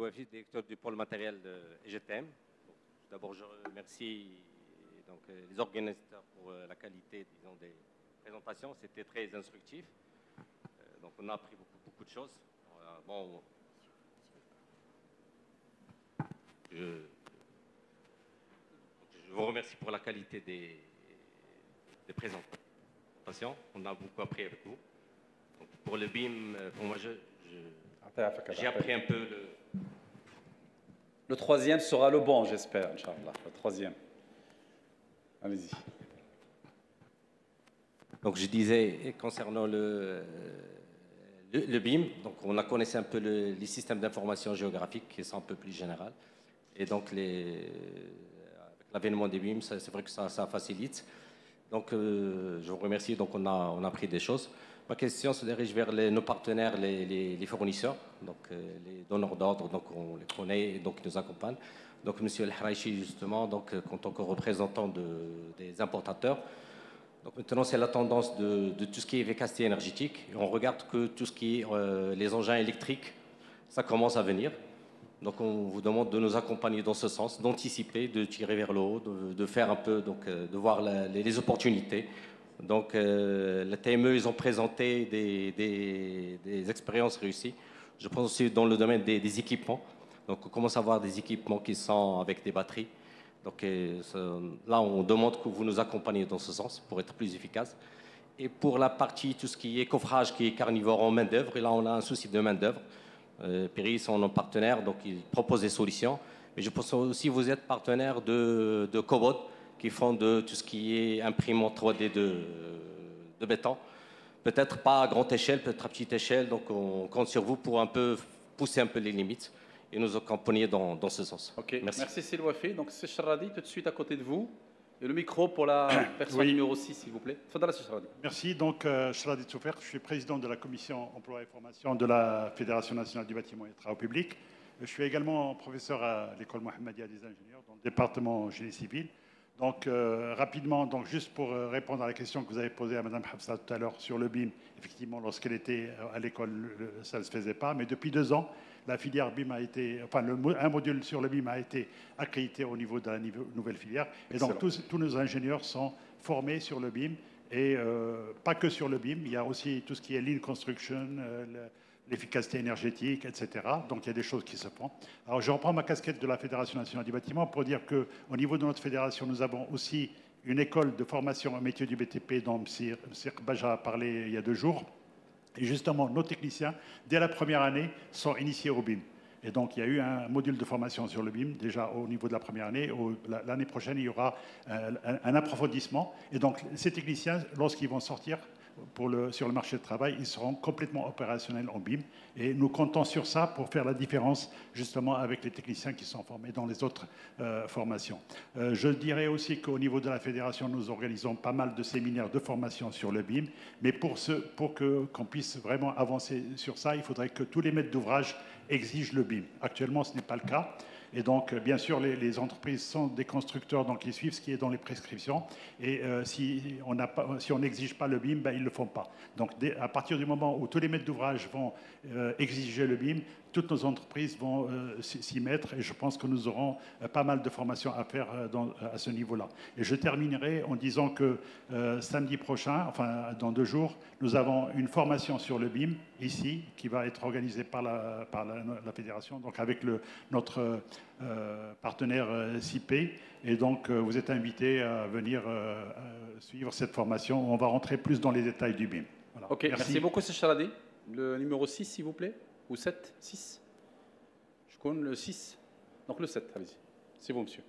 Louafi, directeur du pôle matériel de EGTM. D'abord, je remercie donc, les organisateurs pour la qualité disons, des présentations. C'était très instructif. Donc, on a appris beaucoup de choses. Bon, je vous remercie pour la qualité des présentations. On a beaucoup appris avec vous. Donc, pour le BIM, pour moi, j'ai appris un peu Le troisième sera le bon, j'espère, Inch'Allah. Le troisième. Allez-y. Donc, je disais, concernant le BIM, donc on a connaissé un peu les systèmes d'information géographique qui sont un peu plus généraux. Et donc, avec l'avènement des BIM, c'est vrai que ça facilite. Donc, je vous remercie. Donc, on a appris des choses. Ma question se dirige vers nos partenaires, les fournisseurs, donc les donneurs d'ordre, donc on les connaît et donc ils nous accompagnent. Donc, M. El Haraichi, justement, donc, en tant que représentant des importateurs, donc maintenant c'est la tendance de tout ce qui est efficacité énergétique. Et on regarde que tout ce qui est les engins électriques, ça commence à venir. Donc, on vous demande de nous accompagner dans ce sens, d'anticiper, de tirer vers le haut, de faire un peu, donc, de voir les opportunités. Donc, la TME, ils ont présenté des expériences réussies. Je pense aussi dans le domaine des équipements. Donc, on commence à avoir des équipements qui sont avec des batteries. Donc, là, on demande que vous nous accompagniez dans ce sens pour être plus efficace. Et pour la partie, tout ce qui est coffrage, qui est carnivore en main-d'œuvre, et là, on a un souci de main-d'œuvre. Péry sont nos partenaires, donc ils proposent des solutions. Mais je pense aussi que vous êtes partenaire de Cobod, qui font de tout ce qui est imprimante 3D de béton. Peut-être pas à grande échelle, peut-être à petite échelle. Donc, on compte sur vous pour un peu pousser un peu les limites et nous accompagner dans ce sens. Ok, merci Silouafi. Donc, c'est Charadi, tout de suite à côté de vous. Et le micro pour la personne numéro 6, s'il vous plaît. Merci. Donc, Charadi Soufer, je suis président de la commission emploi et formation de la Fédération nationale du bâtiment et des travaux publics. Je suis également professeur à l'école Mohammedia des ingénieurs dans le département génie civil. Donc, rapidement, donc, juste pour répondre à la question que vous avez posée à Mme Hafsa tout à l'heure sur le BIM, effectivement, lorsqu'elle était à l'école, ça ne se faisait pas. Mais depuis 2 ans, la filière BIM a été, enfin, un module sur le BIM a été accrédité au niveau de la nouvelle filière. Et donc, tous nos ingénieurs sont formés sur le BIM. Et pas que sur le BIM, il y a aussi tout ce qui est lean construction, l'efficacité énergétique, etc. Donc, il y a des choses qui se font. Alors, je reprends ma casquette de la Fédération nationale du bâtiment pour dire qu'au niveau de notre fédération, nous avons aussi une école de formation au métier du BTP dont M. Baja a parlé il y a 2 jours. Et justement, nos techniciens, dès la première année, sont initiés au BIM. Et donc, il y a eu un module de formation sur le BIM, déjà au niveau de la première année. L'année prochaine, il y aura un approfondissement. Et donc, ces techniciens, lorsqu'ils vont sortir sur le marché du travail, ils seront complètement opérationnels en BIM. Et nous comptons sur ça pour faire la différence, justement, avec les techniciens qui sont formés dans les autres formations. Je dirais aussi qu'au niveau de la fédération, nous organisons pas mal de séminaires de formation sur le BIM. Mais pour qu'on puisse vraiment avancer sur ça, il faudrait que tous les maîtres d'ouvrage exigent le BIM. Actuellement, ce n'est pas le cas. Et donc, bien sûr, les entreprises sont des constructeurs, donc ils suivent ce qui est dans les prescriptions. Et si on n'exige pas le BIM, ben, ils ne le font pas. Donc, à partir du moment où tous les maîtres d'ouvrage vont exiger le BIM, toutes nos entreprises vont s'y mettre. Et je pense que nous aurons pas mal de formations à faire à ce niveau-là. Et je terminerai en disant que samedi prochain, enfin dans 2 jours, nous avons une formation sur le BIM ici, qui va être organisée par la fédération, donc avec notre partenaire CIP. Et donc, vous êtes invités à venir suivre cette formation. On va rentrer plus dans les détails du BIM. Voilà. Ok, merci beaucoup, M. Charadi. Le numéro 6, s'il vous plaît. Ou 7, 6. Je connais le 6. Donc le 7, allez-y. C'est vous, monsieur.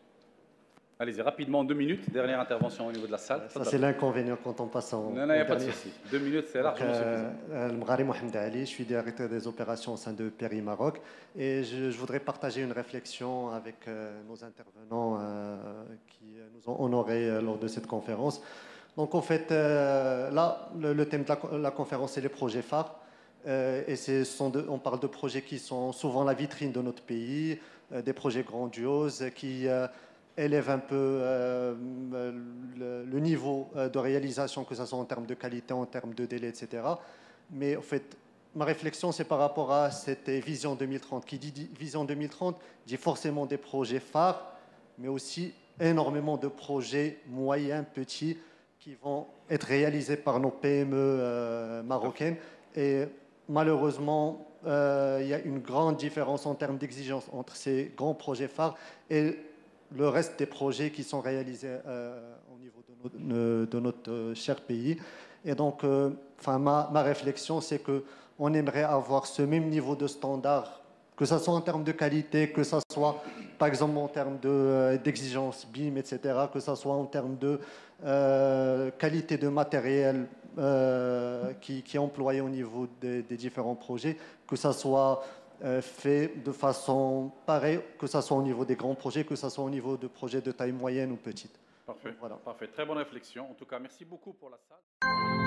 Allez-y, rapidement, 2 minutes. Dernière intervention au niveau de la salle. Ça, c'est l'inconvénient quand on passe en. Non, il n'y a pas de souci. 2 minutes, c'est largement suffisant. Mghari Mohamed Ali, je suis directeur des opérations au sein de Péry Maroc. Et je voudrais partager une réflexion avec nos intervenants qui nous ont honorés lors de cette conférence. Donc, en fait, là, le thème de la conférence, c'est les projets phares. Et on parle de projets qui sont souvent la vitrine de notre pays, des projets grandioses qui élèvent un peu le niveau de réalisation, que ce soit en termes de qualité, en termes de délai, etc. Mais en fait, ma réflexion, c'est par rapport à cette vision 2030. Qui dit vision 2030 dit forcément des projets phares, mais aussi énormément de projets moyens, petits, qui vont être réalisés par nos PME marocaines. Et malheureusement, il y a une grande différence en termes d'exigence entre ces grands projets phares et le reste des projets qui sont réalisés au niveau de notre cher pays. Et donc, ma réflexion, c'est qu'on aimerait avoir ce même niveau de standard, que ce soit en termes de qualité, que ce soit, par exemple, en termes d'exigence BIM, etc., que ce soit en termes de qualité de matériel qui est employé au niveau des différents projets, que ce soit fait de façon pareille, que ce soit au niveau des grands projets, que ce soit au niveau de projets de taille moyenne ou petite. Parfait, Voilà. parfait. Très bonne réflexion. En tout cas, merci beaucoup pour la salle.